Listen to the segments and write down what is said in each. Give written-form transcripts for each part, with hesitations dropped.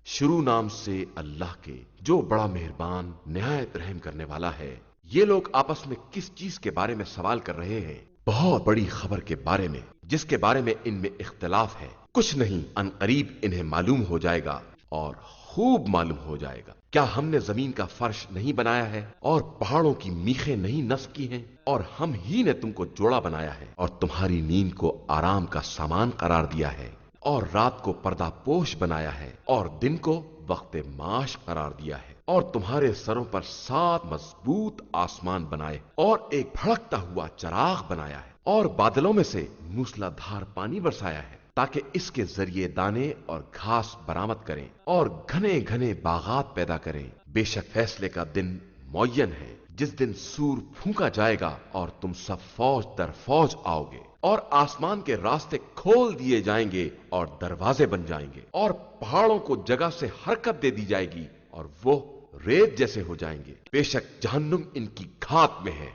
شروع نام سے اللہ کے جو بڑا مہربان نہایت رحم کرنے والا ہے۔ یہ لوگ آپس میں کس چیز کے بارے میں سوال کر رہے ہیں؟ بہت بڑی خبر کے بارے میں، جس کے بارے میں ان میں اختلاف ہے۔ کچھ نہیں، ان قریب انہیں معلوم ہو جائے گا اور خوب معلوم ہو جائے گا۔ کیا ہم نے زمین کا فرش نہیں بنایا ہے اور پہاڑوں کی میخیں نہیں نصب کی ہیں؟ اور ہم ہی نے تم کو جوڑا بنایا ہے اور تمہاری نیند کو آرام کا سامان قرار دیا ہے اور رات کو پردہ پوش بنایا ہے اور دن کو وقت معاش قرار دیا ہے اور تمہارے سروں پر 7 مضبوط آسمان بنائے اور ایک بھڑکتا ہوا چراغ بنایا ہے اور بادلوں میں سے موسلا دھار پانی برسایا ہے تاکہ اس کے ذریعے دانے اور گھاس برآمد کریں اور گھنے گھنے باغات پیدا کریں۔ بے شک فیصلے کا دن معین ہے، جس دن سور پھونکا جائے گا اور تم سب فوج در فوج آؤ گے اور آسمان کے راستے کھول دیے جائیں گے اور دروازے بن جائیں گے اور پہاڑوں کو جگہ سے حرکت دے دی جائے گی اور وہ ریت جیسے ہو جائیں گے۔ بے شک جہنم ان کی گھات میں ہے،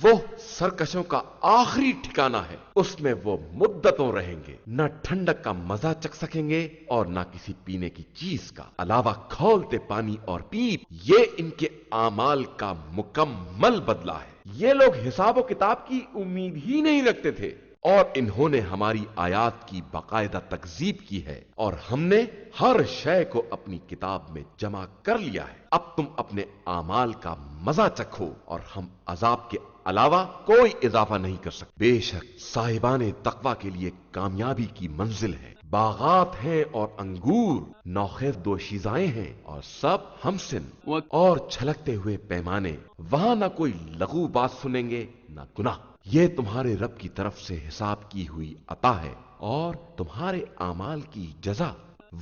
وہ سرکشوں کا آخری ٹھکانہ ہے، اس میں وہ مدتوں رہیں گے، نہ ٹھنڈک کا مزہ چکھ سکیں گے اور نہ کسی پینے کی چیز کا علاوہ کھولتے پانی اور پیپ۔ یہ ان کے اعمال کا مکمل بدلہ ہے۔ یہ لوگ حساب و کتاب کی امید ہی نہیں رکھتے تھے اور انہوں نے ہماری آیات کی باقاعدہ تکذیب کی ہے اور ہم نے ہر شے کو اپنی کتاب میں جمع کر لیا ہے۔ اب تم اپنے اعمال کا مزہ چکھو اور ہم عذاب کے علاوہ کوئی اضافہ نہیں کر سکتے۔ بے شک صاحبان تقوی کے لیے کامیابی کی منزل ہے، باغات ہیں اور انگور، نوخیز دوشیزائیں ہیں اور سب ہمسن اور چھلکتے ہوئے پیمانے۔ وہاں نہ کوئی لغو بات سنیں گے نہ گناہ۔ یہ تمہارے رب کی طرف سے حساب کی ہوئی عطا ہے اور تمہارے اعمال کی جزا۔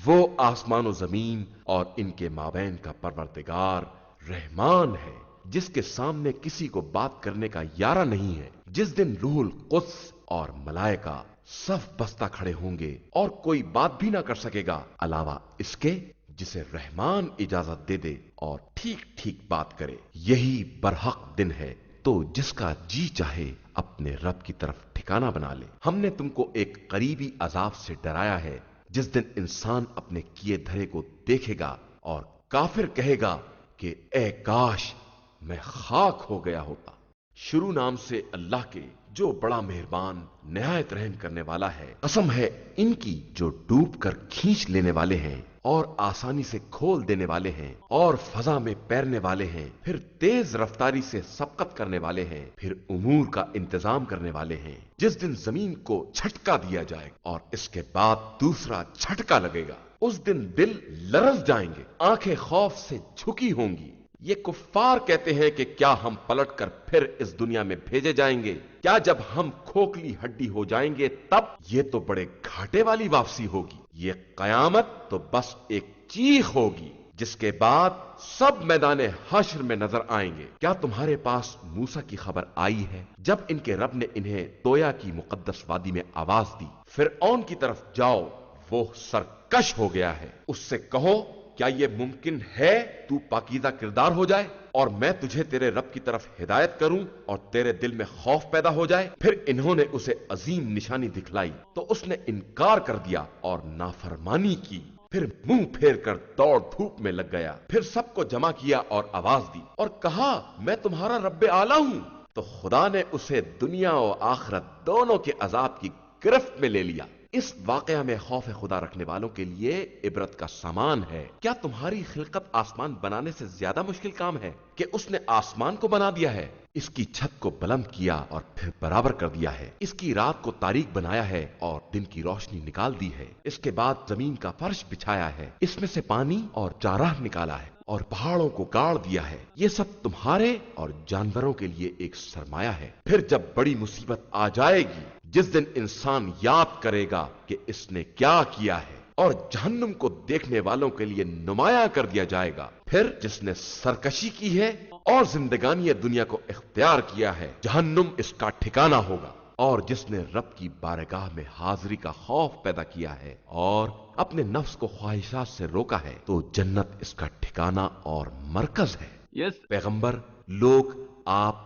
وہ آسمان و زمین اور ان کے مابین کا پروردگار رحمان ہے، جس کے سامنے کسی کو بات کرنے کا یارہ نہیں ہے۔ جس دن روح القدس اور ملائکہ صف بستہ کھڑے ہوں گے اور کوئی بات بھی نہ کر سکے گا علاوہ اس کے جسے رحمان اجازت دے دے اور ٹھیک ٹھیک بات کرے۔ یہی برحق دن ہے، تو جس کا جی چاہے اپنے رب کی طرف ٹھکانہ بنا لے۔ ہم نے تم کو ایک قریبی عذاب سے ڈرایا ہے، جس دن انسان اپنے کیے دھرے کو دیکھے گا اور کافر کہے گا کہ اے کاش میں خاک ہو گیا ہوتا۔ شروع نام سے اللہ کے جو بڑا مہربان نہایت رحم کرنے والا ہے۔ قسم ہے ان کی جو ڈوب کر کھینچ لینے والے ہیں اور آسانی سے کھول دینے والے ہیں اور فضا میں پیرنے والے ہیں، پھر تیز رفتاری سے سبقت کرنے والے ہیں، پھر امور کا انتظام کرنے والے ہیں۔ جس دن زمین کو جھٹکا دیا جائے اور اس کے بعد دوسرا جھٹکا لگے گا، اس دن دل لرز جائیں گے، آنکھیں خوف سے جھکی ہوں گی۔ یہ کفار کہتے ہیں کہ کیا ہم پلٹ کر پھر اس دنیا میں بھیجے جائیں گے؟ کیا جب ہم کھوکھلی ہڈی ہو جائیں گے تب؟ یہ تو بڑے گھاٹے والی واپسی ہوگی۔ یہ قیامت تو بس ایک چیخ ہوگی جس کے بعد سب میدان حشر میں نظر آئیں گے۔ کیا تمہارے پاس موسیٰ کی خبر آئی ہے جب ان کے رب نے انہیں تویا کی مقدس وادی میں آواز دی، فرعون کی طرف جاؤ، وہ سرکش ہو گیا ہے، اس سے کہو کیا یہ ممکن ہے تو پاکیزہ کردار ہو جائے اور میں تجھے تیرے رب کی طرف ہدایت کروں اور تیرے دل میں خوف پیدا ہو جائے؟ پھر انہوں نے اسے عظیم نشانی دکھلائی تو اس نے انکار کر دیا اور نافرمانی کی، پھر منہ پھیر کر دوڑ دھوپ میں لگ گیا، پھر سب کو جمع کیا اور آواز دی اور کہا میں تمہارا رب اعلیٰ ہوں۔ تو خدا نے اسے دنیا و آخرت دونوں کے عذاب کی گرفت میں لے لیا۔ اس واقعہ میں خوف خدا رکھنے والوں کے لیے عبرت کا سامان ہے۔ کیا تمہاری خلقت آسمان بنانے سے زیادہ مشکل کام ہے کہ اس نے آسمان کو بنا دیا ہے، اس کی چھت کو بلند کیا اور پھر برابر کر دیا ہے، اس کی رات کو تاریک بنایا ہے اور دن کی روشنی نکال دی ہے، اس کے بعد زمین کا فرش بچھایا ہے، اس میں سے پانی اور چارہ نکالا ہے اور پہاڑوں کو گاڑ دیا ہے۔ یہ سب تمہارے اور جانوروں کے لیے ایک سرمایہ ہے۔ پھر جب بڑی مصیبت آ جائے گی، جس دن انسان یاد کرے گا کہ اس نے کیا کیا ہے، اور جہنم کو دیکھنے والوں کے لیے نمایاں کر دیا جائے گا، پھر جس نے سرکشی کی ہے اور زندگانی دنیا کو اختیار کیا ہے، جہنم اس کا ٹھکانہ ہوگا۔ اور جس نے رب کی بارگاہ میں حاضری کا خوف پیدا کیا ہے اور اپنے نفس کو خواہشات سے روکا ہے، تو جنت اس کا ٹھکانہ اور مرکز ہے۔ پیغمبر، لوگ آپ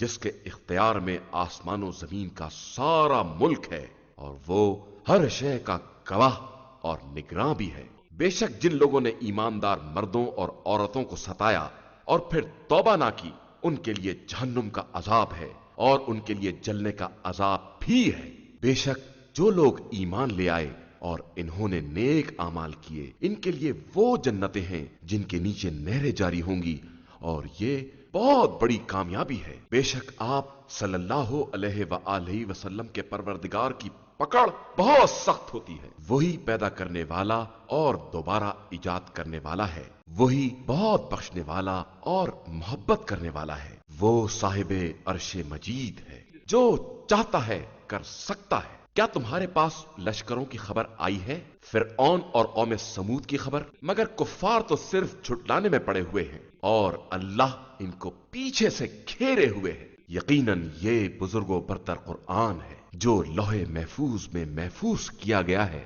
جس کے اختیار میں آسمان و زمین کا سارا ملک ہے اور وہ ہر شے کا گواہ اور نگراں بھی ہے۔ بے شک جن لوگوں نے ایماندار مردوں اور عورتوں کو ستایا اور پھر توبہ نہ کی، ان کے لیے جہنم کا عذاب ہے اور ان کے لیے جلنے کا عذاب بھی ہے۔ بے شک جو لوگ ایمان لے آئے اور انہوں نے نیک اعمال کیے، ان کے لیے وہ جنتیں ہیں جن کے نیچے نہریں جاری ہوں گی، اور یہ بہت بڑی کامیابی ہے۔ بے شک آپ صلی اللہ علیہ وآلہ وسلم کے پروردگار کی پکڑ بہت سخت ہوتی ہے۔ وہی پیدا کرنے والا اور دوبارہ ایجاد کرنے والا ہے، وہی بہت بخشنے والا اور محبت کرنے والا ہے۔ وہ صاحب عرش مجید ہے، جو چاہتا ہے کر سکتا ہے۔ کیا تمہارے پاس لشکروں کی خبر آئی ہے؟ فرعون اور قوم سمود کی خبر؟ مگر کفار تو صرف جھٹلانے میں پڑے ہوئے ہیں اور اللہ ان کو پیچھے سے گھیرے ہوئے ہے۔ یقیناً یہ بزرگ و برتر قرآن ہے جو لوح محفوظ میں محفوظ کیا گیا ہے۔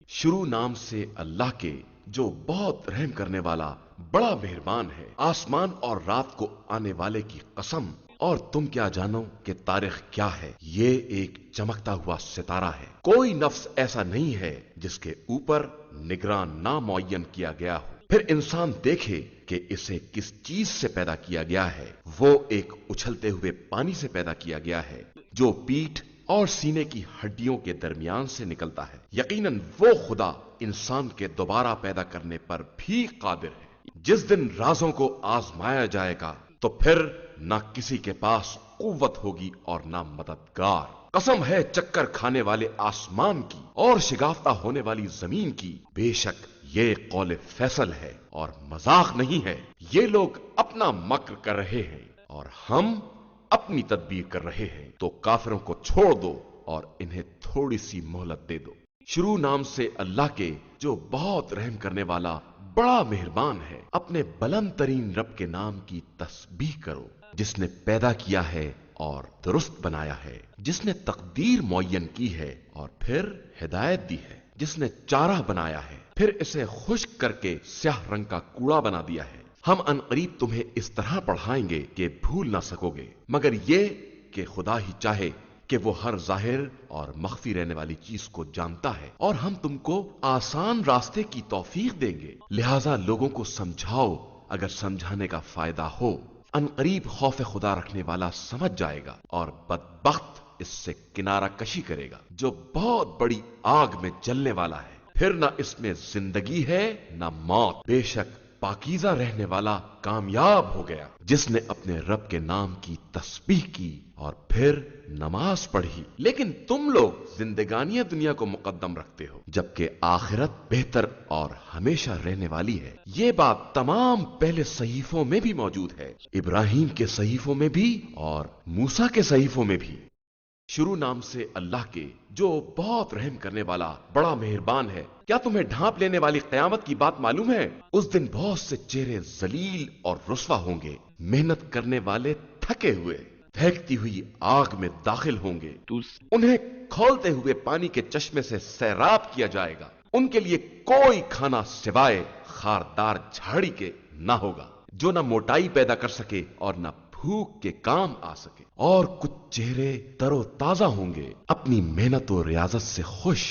شروع نام سے اللہ کے جو بہت رحم کرنے والا بڑا مہربان ہے۔ آسمان اور رات کو آنے والے کی قسم، اور تم کیا جانو کہ تاریخ کیا ہے؟ یہ ایک چمکتا ہوا ستارہ ہے۔ کوئی نفس ایسا نہیں ہے جس کے اوپر نگراں نہ معین کیا گیا ہو۔ پھر انسان دیکھے کہ اسے کس چیز سے پیدا کیا گیا ہے۔ وہ ایک اچھلتے ہوئے پانی سے پیدا کیا گیا ہے جو پیٹھ اور سینے کی ہڈیوں کے درمیان سے نکلتا ہے۔ یقیناً وہ خدا انسان کے دوبارہ پیدا کرنے پر بھی قادر ہے۔ جس دن رازوں کو آزمایا جائے گا تو پھر نہ کسی کے پاس قوت ہوگی اور نہ مددگار۔ قسم ہے چکر کھانے والے آسمان کی اور شگافتہ ہونے والی زمین کی، بے شک یہ قول فیصل ہے اور مذاق نہیں ہے۔ یہ لوگ اپنا مکر کر رہے ہیں اور ہم اپنی تدبیر کر رہے ہیں، تو کافروں کو چھوڑ دو اور انہیں تھوڑی سی مہلت دے دو۔ شروع نام سے اللہ کے جو بہت رحم کرنے والا بڑا مہربان ہے۔ اپنے بلند ترین رب کے نام کی تسبیح کرو، جس نے پیدا کیا ہے اور درست بنایا ہے، جس نے تقدیر معین کی ہے اور پھر ہدایت دی ہے، جس نے چارہ بنایا ہے پھر اسے خشک کر کے سیاہ رنگ کا کوڑا بنا دیا ہے۔ ہم عنقریب تمہیں اس طرح پڑھائیں گے کہ بھول نہ سکو گے، مگر یہ کہ خدا ہی چاہے کہ وہ ہر ظاہر اور مخفی رہنے والی چیز کو جانتا ہے، اور ہم تم کو آسان راستے کی توفیق دیں گے۔ لہذا لوگوں کو سمجھاؤ اگر سمجھانے کا فائدہ ہو۔ عنقریب خوف خدا رکھنے والا سمجھ جائے گا اور بدبخت اس سے کنارہ کشی کرے گا جو بہت بڑی آگ میں جلنے والا ہے، پھر نہ اس میں زندگی ہے نہ موت۔ بے شک پاکیزہ رہنے والا کامیاب ہو گیا جس نے اپنے رب کے نام کی تسبیح کی اور پھر نماز پڑھی۔ لیکن تم لوگ زندگانی دنیا کو مقدم رکھتے ہو، جبکہ آخرت بہتر اور ہمیشہ رہنے والی ہے۔ یہ بات تمام پہلے صحیفوں میں بھی موجود ہے، ابراہیم کے صحیفوں میں بھی اور موسیٰ کے صحیفوں میں بھی۔ شروع نام سے اللہ کے جو بہت رحم کرنے والا بڑا مہربان ہے۔ کیا تمہیں ڈھانپ لینے والی قیامت کی بات معلوم ہے؟ اس دن بہت سے چہرے ذلیل اور رسوا ہوں گے، محنت کرنے والے تھکے ہوئے پھینکتی ہوئی آگ میں داخل ہوں گے، انہیں کھولتے ہوئے پانی کے چشمے سے سیراب کیا جائے گا۔ ان کے لیے کوئی کھانا سوائے خاردار جھاڑی کے نہ ہوگا جو نہ موٹائی پیدا کر سکے اور نہ بھوک کے کام آ سکے، اور کچھ چہرے تر و تازہ ہوں گے اپنی محنت و ریاضت سے خوش،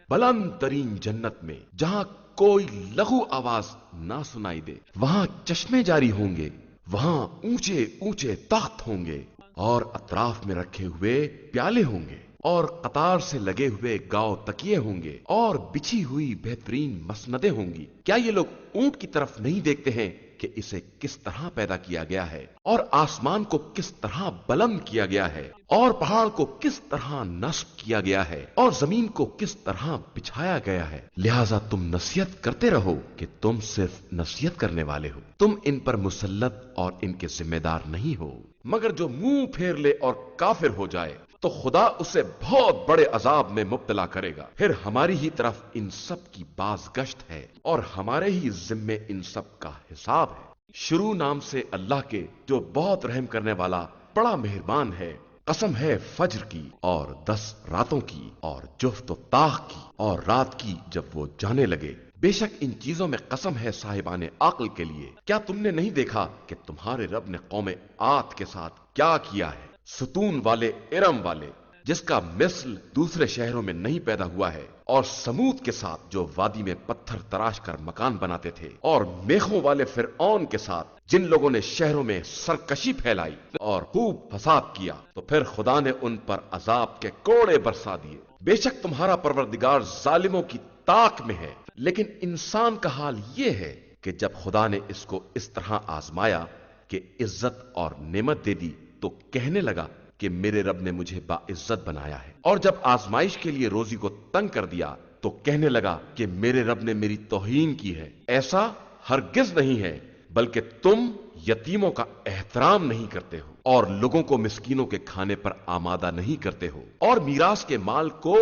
بلند ترین جنت میں جہاں کوئی لغو آواز نہ سنائی دے۔ وہاں چشمے جاری ہوں گے، وہاں اونچے اونچے تخت ہوں گے اور اطراف میں رکھے ہوئے پیالے ہوں گے، اور قطار سے لگے ہوئے گاؤ تکیے ہوں گے اور بچھی ہوئی بہترین مسندیں ہوں گی۔ کیا یہ لوگ اونٹ کی طرف نہیں دیکھتے ہیں کہ اسے کس طرح پیدا کیا گیا ہے، اور آسمان کو کس طرح بلند کیا گیا ہے، اور پہاڑ کو کس طرح نصب کیا گیا ہے، اور زمین کو کس طرح بچھایا گیا ہے؟ لہذا تم نصیحت کرتے رہو کہ تم صرف نصیحت کرنے والے ہو، تم ان پر مسلط اور ان کے ذمہ دار نہیں ہو۔ مگر جو منہ پھیر لے اور کافر ہو جائے تو خدا اسے بہت بڑے عذاب میں مبتلا کرے گا۔ پھر ہماری ہی طرف ان سب کی بازگشت ہے اور ہمارے ہی ذمے ان سب کا حساب ہے۔ شروع نام سے اللہ کے جو بہت رحم کرنے والا بڑا مہربان ہے۔ قسم ہے فجر کی اور 10 راتوں کی اور جفت و طاق کی اور رات کی جب وہ جانے لگے۔ بے شک ان چیزوں میں قسم ہے صاحبان عقل کے لیے، کیا تم نے نہیں دیکھا کہ تمہارے رب نے قوم عاد کے ساتھ کیا کیا ہے؟ ستون والے ارم والے جس کا مثل دوسرے شہروں میں نہیں پیدا ہوا ہے، اور سمود کے ساتھ جو وادی میں پتھر تراش کر مکان بناتے تھے، اور میخوں والے فرعون کے ساتھ جن لوگوں نے شہروں میں سرکشی پھیلائی اور خوب فساد کیا، تو پھر خدا نے ان پر عذاب کے کوڑے برسا دیے۔ بے شک تمہارا پروردگار ظالموں کی طاق میں ہے، لیکن انسان کا حال یہ ہے کہ جب خدا نے اس کو اس طرح آزمایا کہ عزت اور نعمت دے دی تو کہنے لگا کہ میرے رب نے مجھے باعزت بنایا ہے، اور جب آزمائش کے لیے روزی کو تنگ کر دیا تو کہنے لگا کہ میرے رب نے میری توہین کی ہے۔ ایسا ہرگز نہیں ہے، بلکہ تم یتیموں کا احترام نہیں کرتے ہو اور لوگوں کو مسکینوں کے کھانے پر آمادہ نہیں کرتے ہو، اور میراث کے مال کو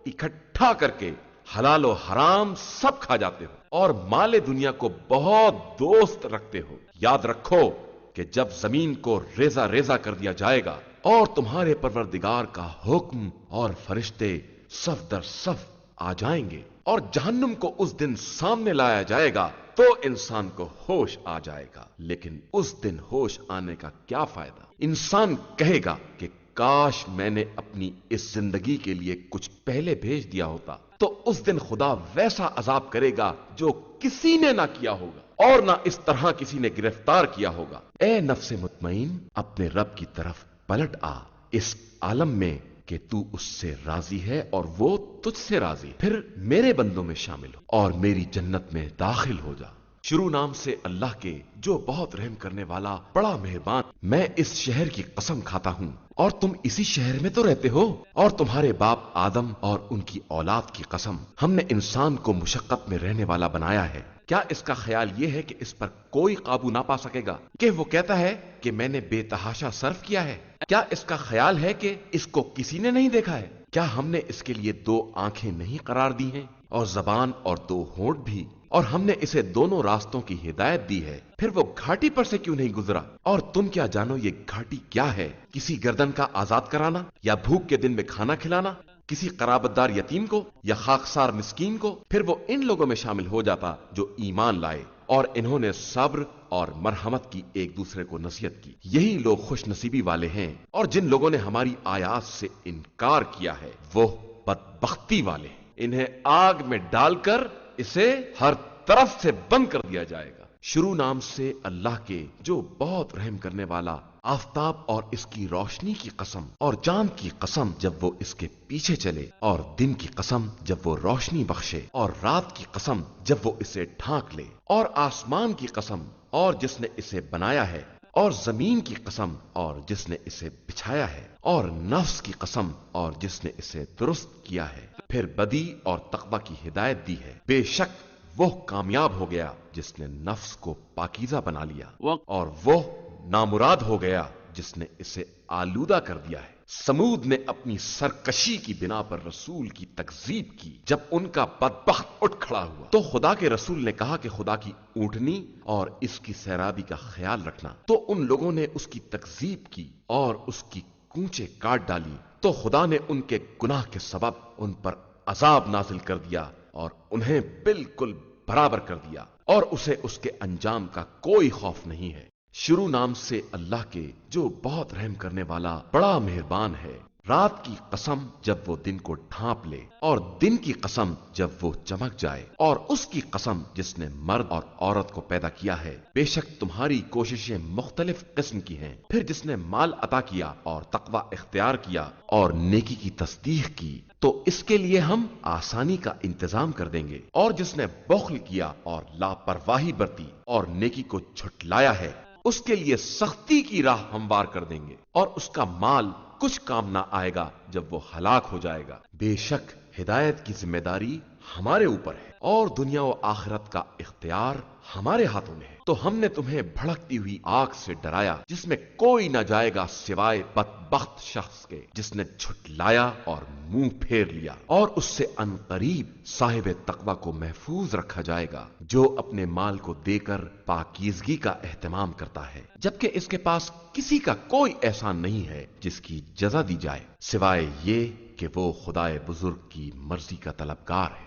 اکٹھا کر کے حلال و حرام سب کھا جاتے ہو، اور مال دنیا کو بہت دوست رکھتے ہو۔ یاد رکھو کہ جب زمین کو ریزہ ریزہ کر دیا جائے گا اور تمہارے پروردگار کا حکم اور فرشتے صف در صف آ جائیں گے اور جہنم کو اس دن سامنے لایا جائے گا تو انسان کو ہوش آ جائے گا، لیکن اس دن ہوش آنے کا کیا فائدہ؟ انسان کہے گا کہ کاش میں نے اپنی اس زندگی کے لیے کچھ پہلے بھیج دیا ہوتا، تو اس دن خدا ویسا عذاب کرے گا جو کسی نے نہ کیا ہوگا اور نہ اس طرح کسی نے گرفتار کیا ہوگا۔ اے نفس مطمئن، اپنے رب کی طرف پلٹ آ اس عالم میں کہ تو اس سے راضی ہے اور وہ تجھ سے راضی، پھر میرے بندوں میں شامل ہو اور میری جنت میں داخل ہو جا۔ شروع نام سے اللہ کے جو بہت رحم کرنے والا بڑا مہربان۔ میں اس شہر کی قسم کھاتا ہوں اور تم اسی شہر میں تو رہتے ہو، اور تمہارے باپ آدم اور ان کی اولاد کی قسم، ہم نے انسان کو مشقت میں رہنے والا بنایا ہے۔ کیا اس کا خیال یہ ہے کہ اس پر کوئی قابو نہ پا سکے گا کہ وہ کہتا ہے کہ میں نے بے تحاشا صرف کیا ہے؟ کیا اس کا خیال ہے کہ اس کو کسی نے نہیں دیکھا ہے؟ کیا ہم نے اس کے لیے 2 آنکھیں نہیں قرار دی ہیں اور زبان اور 2 ہونٹ بھی، اور ہم نے اسے دونوں راستوں کی ہدایت دی ہے، پھر وہ گھاٹی پر سے کیوں نہیں گزرا؟ اور تم کیا جانو یہ گھاٹی کیا ہے؟ کسی گردن کا آزاد کرانا، یا بھوک کے دن میں کھانا کھلانا کسی قرابت دار یتیم کو یا خاکسار مسکین کو؟ پھر وہ ان لوگوں میں شامل ہو جاتا جو ایمان لائے اور انہوں نے صبر اور مرحمت کی، ایک دوسرے کو نصیحت کی۔ یہی لوگ خوش نصیبی والے ہیں، اور جن لوگوں نے ہماری آیات سے انکار کیا ہے وہ بدبختی والے ہیں۔ انہیں آگ میں ڈال کر اسے ہر طرف سے بند کر دیا جائے گا۔ شروع نام سے اللہ کے جو بہت رحم کرنے والا، آفتاب اور اس کی روشنی کی قسم، اور چاند کی قسم جب وہ اس کے پیچھے چلے، اور دن کی قسم جب وہ روشنی بخشے، اور رات کی قسم جب وہ اسے ڈھانک لے، اور آسمان کی قسم اور جس نے اسے بنایا ہے، اور زمین کی قسم اور جس نے اسے بچھایا ہے، اور نفس کی قسم اور جس نے اسے درست کیا ہے، پھر بدی اور تقوی کی ہدایت دی ہے۔ بے شک وہ کامیاب ہو گیا جس نے نفس کو پاکیزہ بنا لیا، اور وہ نامراد ہو گیا جس نے اسے آلودہ کر دیا ہے۔ سمود نے اپنی سرکشی کی بنا پر رسول کی تکذیب کی۔ جب ان کا بدبخت اٹھ کھڑا ہوا تو خدا کے رسول نے کہا کہ خدا کی اونٹنی اور اس کی سیرابی کا خیال رکھنا، تو ان لوگوں نے اس کی تکذیب کی اور اس کی کونچیں کاٹ ڈالی، تو خدا نے ان کے گناہ کے سبب ان پر عذاب نازل کر دیا اور انہیں بالکل برابر کر دیا، اور اسے اس کے انجام کا کوئی خوف نہیں ہے۔ شروع نام سے اللہ کے جو بہت رحم کرنے والا بڑا مہربان ہے۔ رات کی قسم جب وہ دن کو ڈھانپ لے، اور دن کی قسم جب وہ چمک جائے، اور اس کی قسم جس نے مرد اور عورت کو پیدا کیا ہے۔ بے شک تمہاری کوششیں مختلف قسم کی ہیں، پھر جس نے مال عطا کیا اور تقوی اختیار کیا اور نیکی کی تصدیق کی تو اس کے لیے ہم آسانی کا انتظام کر دیں گے، اور جس نے بخل کیا اور لاپرواہی برتی اور نیکی کو جھٹلایا ہے اس کے لیے سختی کی راہ ہموار کر دیں گے، اور اس کا مال کچھ کام نہ آئے گا جب وہ ہلاک ہو جائے گا۔ بے شک ہدایت کی ذمہ داری ہمارے اوپر ہے، اور دنیا و آخرت کا اختیار ہمارے ہاتھوں میں ہے۔ تو ہم نے تمہیں بھڑکتی ہوئی آگ سے ڈرایا جس میں کوئی نہ جائے گا سوائے بدبخت شخص کے جس نے جھٹلایا اور منہ پھیر لیا، اور اس سے ان قریب صاحب تقوی کو محفوظ رکھا جائے گا جو اپنے مال کو دے کر پاکیزگی کا اہتمام کرتا ہے، جبکہ اس کے پاس کسی کا کوئی احسان نہیں ہے جس کی جزا دی جائے، سوائے یہ کہ وہ خدائے بزرگ کی مرضی کا طلبگار ہے۔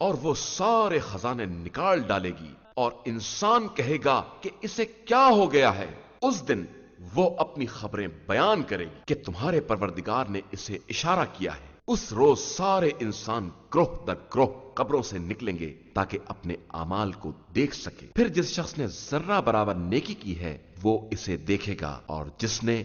اور وہ سارے خزانے نکال ڈالے گی اور انسان کہے گا کہ اسے کیا ہو گیا ہے۔ اس دن وہ اپنی خبریں بیان کرے گی کہ تمہارے پروردگار نے اسے اشارہ کیا ہے۔ اس روز سارے انسان گروہ در گروہ قبروں سے نکلیں گے تاکہ اپنے اعمال کو دیکھ سکے۔ پھر جس شخص نے ذرہ برابر نیکی کی ہے وہ اسے دیکھے گا، اور جس نے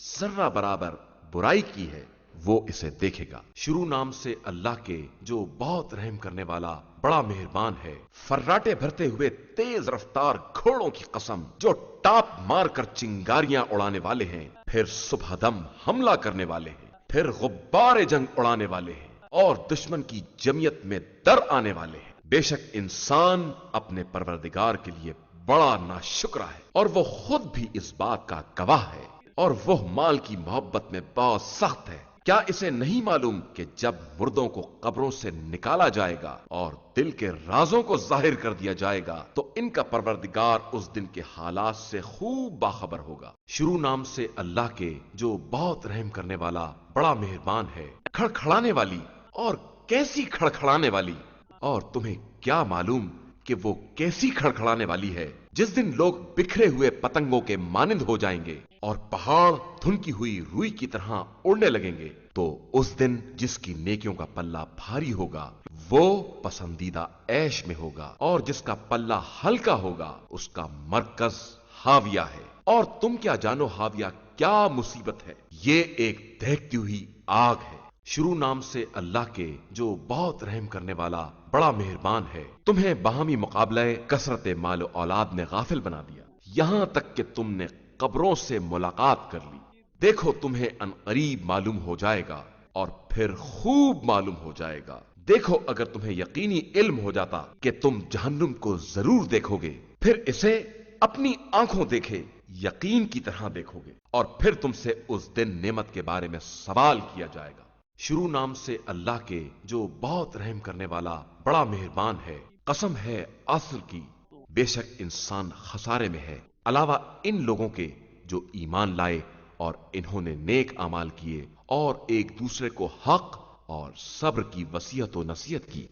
ذرہ برابر برائی کی ہے وہ اسے دیکھے گا۔ شروع نام سے اللہ کے جو بہت رحم کرنے والا بڑا مہربان ہے۔ فراٹے بھرتے ہوئے تیز رفتار گھوڑوں کی قسم جو ٹاپ مار کر چنگاریاں اڑانے والے ہیں، پھر صبح دم حملہ کرنے والے ہیں، پھر غبار جنگ اڑانے والے ہیں اور دشمن کی جمعیت میں در آنے والے ہیں۔ بے شک انسان اپنے پروردگار کے لیے بڑا ناشکرا ہے، اور وہ خود بھی اس بات کا گواہ ہے، اور وہ مال کی محبت میں بہت سخت ہے۔ کیا اسے نہیں معلوم کہ جب مردوں کو قبروں سے نکالا جائے گا اور دل کے رازوں کو ظاہر کر دیا جائے گا تو ان کا پروردگار اس دن کے حالات سے خوب باخبر ہوگا۔ شروع نام سے اللہ کے جو بہت رحم کرنے والا بڑا مہربان ہے۔ کھڑکھڑانے والی، اور کیسی کھڑکھڑانے والی، اور تمہیں کیا معلوم کہ وہ کیسی کھڑکھڑانے والی ہے، جس دن لوگ بکھرے ہوئے پتنگوں کے مانند ہو جائیں گے اور پہاڑ دھنکی ہوئی روئی کی طرح اڑنے لگیں گے۔ تو اس دن جس کی نیکیوں کا پلہ بھاری ہوگا وہ پسندیدہ عیش میں ہوگا، اور جس کا پلہ ہلکا ہوگا اس کا مرکز ہاویہ ہے۔ اور تم کیا جانو ہاویہ کیا مصیبت ہے؟ یہ ایک دہکتی ہوئی آگ ہے۔ شروع نام سے اللہ کے جو بہت رحم کرنے والا بڑا مہربان ہے۔ تمہیں باہمی مقابلہ کثرت مال و اولاد نے غافل بنا دیا، یہاں تک کہ تم نے قبروں سے ملاقات کر لی۔ دیکھو تمہیں ان قریب معلوم ہو جائے گا اور پھر خوب معلوم ہو جائے گا۔ دیکھو اگر تمہیں یقینی علم ہو جاتا کہ تم جہنم کو ضرور دیکھو گے، پھر اسے اپنی آنکھوں دیکھے یقین کی طرح دیکھو گے، اور پھر تم سے اس دن نعمت کے بارے میں سوال کیا جائے گا۔ شروع نام سے اللہ کے جو بہت رحم کرنے والا بڑا مہربان ہے۔ قسم ہے عصر کی، بے شک انسان خسارے میں ہے، علاوہ ان لوگوں کے جو ایمان لائے اور انہوں نے نیک اعمال کیے اور ایک دوسرے کو حق اور صبر کی وصیت و نصیحت کی۔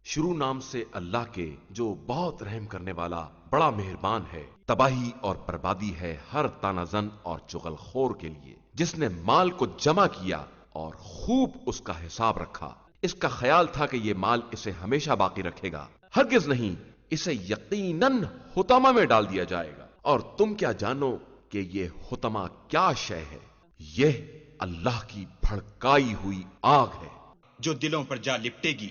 شروع نام سے اللہ کے جو بہت رحم کرنے والا بڑا مہربان ہے۔ تباہی اور بربادی ہے ہر تانہ زن اور چغل خور کے لیے، جس نے مال کو جمع کیا اور خوب اس کا حساب رکھا۔ اس کا خیال تھا کہ یہ مال اسے ہمیشہ باقی رکھے گا، ہرگز نہیں، اسے یقیناً حطمہ میں ڈال دیا جائے گا۔ اور تم کیا جانو کہ یہ حطمہ کیا شے ہے؟ یہ اللہ کی بھڑکائی ہوئی آگ ہے جو دلوں پر جا لپٹے گی۔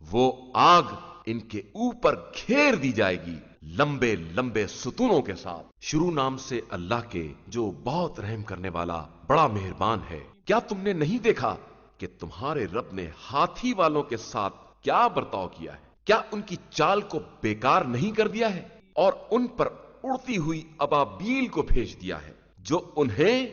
وہ آگ ان کے اوپر گھیر دی جائے گی لمبے لمبے ستونوں کے ساتھ۔ شروع نام سے اللہ کے جو بہت رحم کرنے والا بڑا مہربان ہے۔ کیا تم نے نہیں دیکھا کہ تمہارے رب نے ہاتھی والوں کے ساتھ کیا برتاؤ کیا ہے؟ کیا ان کی چال کو بیکار نہیں کر دیا ہے اور ان پر اڑتی ہوئی ابابیل کو بھیج دیا ہے جو انہیں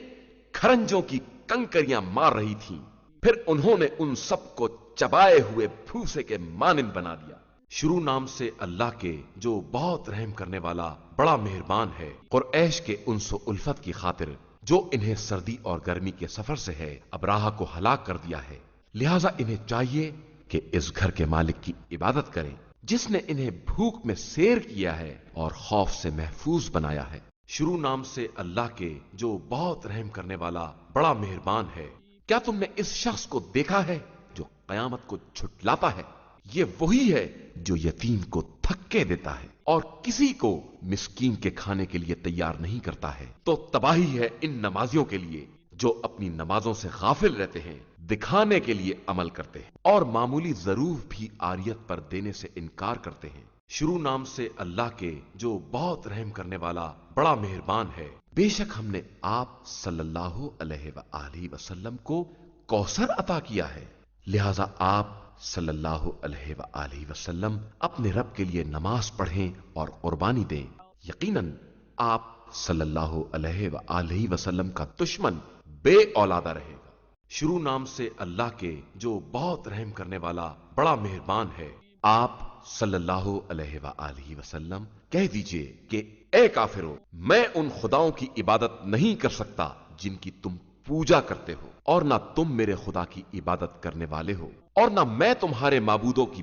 کھرنجوں کی کنکریاں مار رہی تھیں، پھر انہوں نے ان سب کو چبائے ہوئے بھوسے کے مانند بنا دیا۔ شروع نام سے اللہ کے جو بہت رحم کرنے والا بڑا مہربان ہے۔ قریش کے انس و الفت کی خاطر جو انہیں سردی اور گرمی کے سفر سے ہے ابراہہ کو ہلاک کر دیا ہے، لہذا انہیں چاہیے کہ اس گھر کے مالک کی عبادت کریں جس نے انہیں بھوک میں سیر کیا ہے اور خوف سے محفوظ بنایا ہے۔ شروع نام سے اللہ کے جو بہت رحم کرنے والا بڑا مہربان ہے۔ کیا تم نے اس شخص کو دیکھا ہے جو قیامت کو جھٹلاتا ہے؟ یہ وہی ہے جو یتیم کو تھکے دیتا ہے اور کسی کو مسکین کے کھانے کے لیے تیار نہیں کرتا ہے۔ تو تباہی ہے ان نمازیوں کے لیے جو اپنی نمازوں سے غافل رہتے ہیں، دکھانے کے لیے عمل کرتے ہیں اور معمولی ضرور بھی عاریت پر دینے سے انکار کرتے ہیں۔ شروع نام سے اللہ کے جو بہت رحم کرنے والا بڑا مہربان ہے۔ بے شک ہم نے آپ صلی اللہ علیہ وآلہ وسلم کو کوثر عطا کیا ہے، لہذا آپ صلی اللہ علیہ وآلہ وسلم اپنے رب کے لیے نماز پڑھیں اور قربانی دیں، یقیناً آپ صلی اللہ علیہ وآلہ وسلم کا دشمن بے اولادہ رہے گا۔ شروع نام سے اللہ کے جو بہت رحم کرنے والا بڑا مہربان ہے۔ آپ صلی اللہ علیہ وآلہ وسلم کہہ دیجئے کہ اے کافرو، میں ان خداؤں کی عبادت نہیں کر سکتا جن کی تم پوجا کرتے ہو، اور نہ تم میرے خدا کی عبادت کرنے والے ہو، اور نہ میں تمہارے معبودوں کی